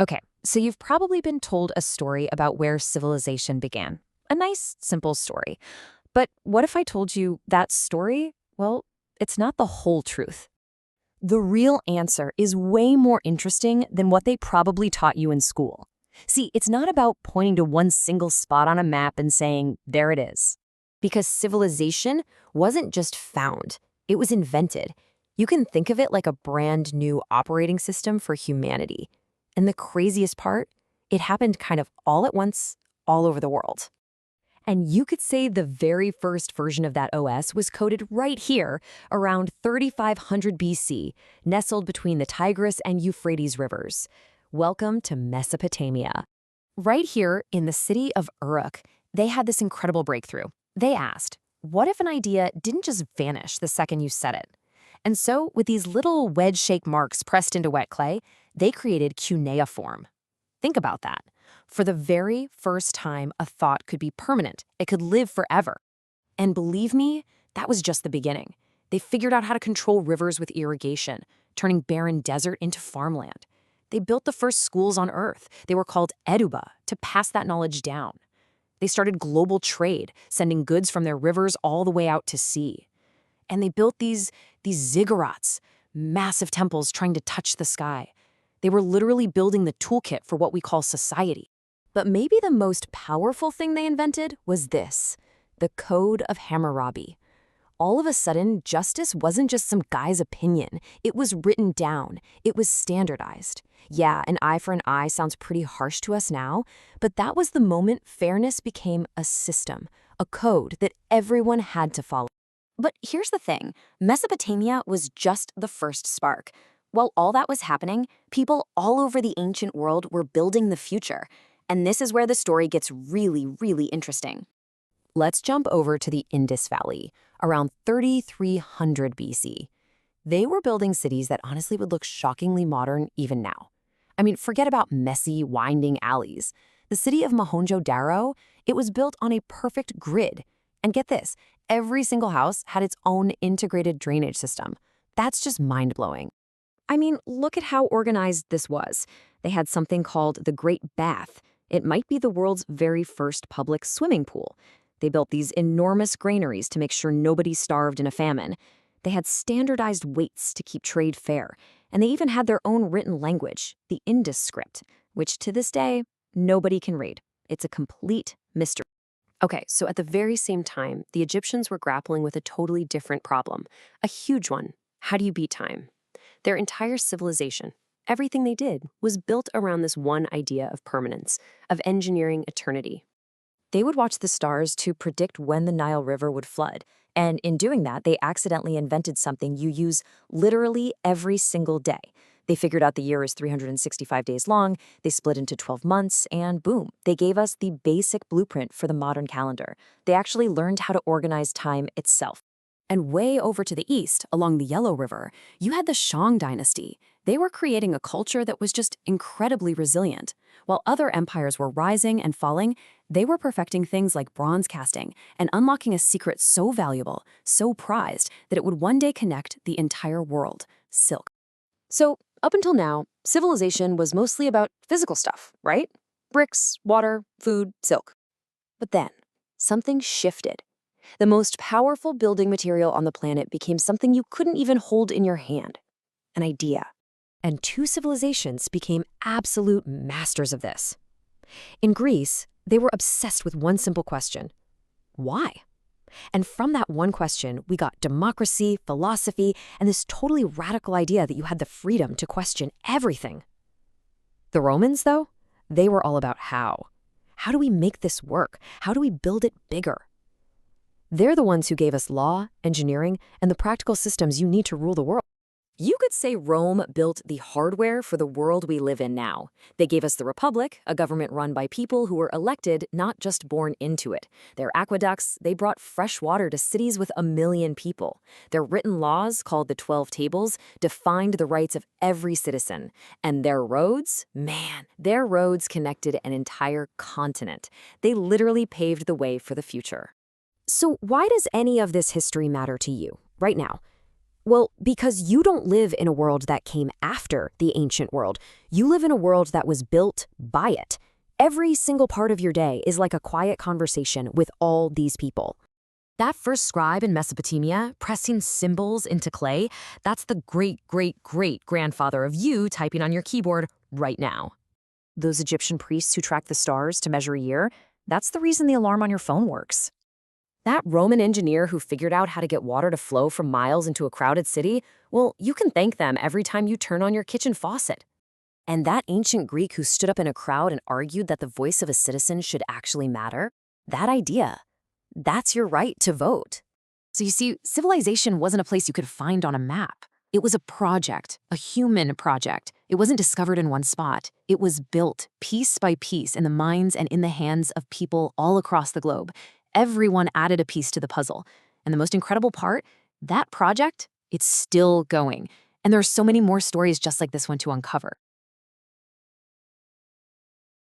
Okay, so you've probably been told a story about where civilization began. A nice, simple story. But what if I told you that story? Well, it's not the whole truth. The real answer is way more interesting than what they probably taught you in school. See, it's not about pointing to one single spot on a map and saying, there it is. Because civilization wasn't just found, it was invented. You can think of it like a brand new operating system for humanity. And the craziest part, it happened kind of all at once, all over the world. And you could say the very first version of that OS was coded right here, around 3500 BC, nestled between the Tigris and Euphrates rivers. Welcome to Mesopotamia. Right here in the city of Uruk, they had this incredible breakthrough. They asked, what if an idea didn't just vanish the second you said it? And so, with these little wedge-shaped marks pressed into wet clay, they created cuneiform. Think about that. For the very first time, a thought could be permanent. It could live forever. And believe me, that was just the beginning. They figured out how to control rivers with irrigation, turning barren desert into farmland. They built the first schools on Earth. They were called eduba, to pass that knowledge down. They started global trade, sending goods from their rivers all the way out to sea. And they built these ziggurats, massive temples trying to touch the sky. They were literally building the toolkit for what we call society. But maybe the most powerful thing they invented was this, the Code of Hammurabi. All of a sudden, justice wasn't just some guy's opinion. It was written down. It was standardized. Yeah, an eye for an eye sounds pretty harsh to us now, but that was the moment fairness became a system, a code that everyone had to follow. But here's the thing, Mesopotamia was just the first spark. While all that was happening, people all over the ancient world were building the future. And this is where the story gets really, really interesting. Let's jump over to the Indus Valley, around 3300 BC. They were building cities that honestly would look shockingly modern even now. I mean, forget about messy, winding alleys. The city of Mohenjo-Daro, it was built on a perfect grid. And get this, every single house had its own integrated drainage system. That's just mind-blowing. I mean, look at how organized this was. They had something called the Great Bath. It might be the world's very first public swimming pool. They built these enormous granaries to make sure nobody starved in a famine. They had standardized weights to keep trade fair. And they even had their own written language, the Indus script, which to this day, nobody can read. It's a complete mystery. Okay, so at the very same time, the Egyptians were grappling with a totally different problem, a huge one. How do you beat time? Their entire civilization, everything they did, was built around this one idea of permanence, of engineering eternity. They would watch the stars to predict when the Nile River would flood, and in doing that, they accidentally invented something you use literally every single day. They figured out the year is 365 days long, they split into 12 months, and boom, they gave us the basic blueprint for the modern calendar. They actually learned how to organize time itself. And way over to the east, along the Yellow River, you had the Shang dynasty. They were creating a culture that was just incredibly resilient. While other empires were rising and falling, they were perfecting things like bronze casting and unlocking a secret so valuable, so prized, that it would one day connect the entire world, silk. So, up until now, civilization was mostly about physical stuff, right? Bricks, water, food, silk. But then, something shifted. The most powerful building material on the planet became something you couldn't even hold in your hand, an idea. And two civilizations became absolute masters of this. In Greece, they were obsessed with one simple question: why? And from that one question, we got democracy, philosophy, and this totally radical idea that you had the freedom to question everything. The Romans, though, they were all about how. How do we make this work? How do we build it bigger? They're the ones who gave us law, engineering, and the practical systems you need to rule the world. You could say Rome built the hardware for the world we live in now. They gave us the Republic, a government run by people who were elected, not just born into it. Their aqueducts, they brought fresh water to cities with 1 million people. Their written laws, called the 12 Tables, defined the rights of every citizen. And their roads? Man, their roads connected an entire continent. They literally paved the way for the future. So why does any of this history matter to you, right now? Well, because you don't live in a world that came after the ancient world. You live in a world that was built by it. Every single part of your day is like a quiet conversation with all these people. That first scribe in Mesopotamia, pressing symbols into clay, that's the great-great-great-grandfather of you typing on your keyboard right now. Those Egyptian priests who track the stars to measure a year, that's the reason the alarm on your phone works. That Roman engineer who figured out how to get water to flow from miles into a crowded city, well, you can thank them every time you turn on your kitchen faucet. And that ancient Greek who stood up in a crowd and argued that the voice of a citizen should actually matter, that idea, that's your right to vote. So you see, civilization wasn't a place you could find on a map. It was a project, a human project. It wasn't discovered in one spot. It was built piece by piece in the minds and in the hands of people all across the globe. Everyone added a piece to the puzzle. And the most incredible part, that project, it's still going. And there are so many more stories just like this one to uncover.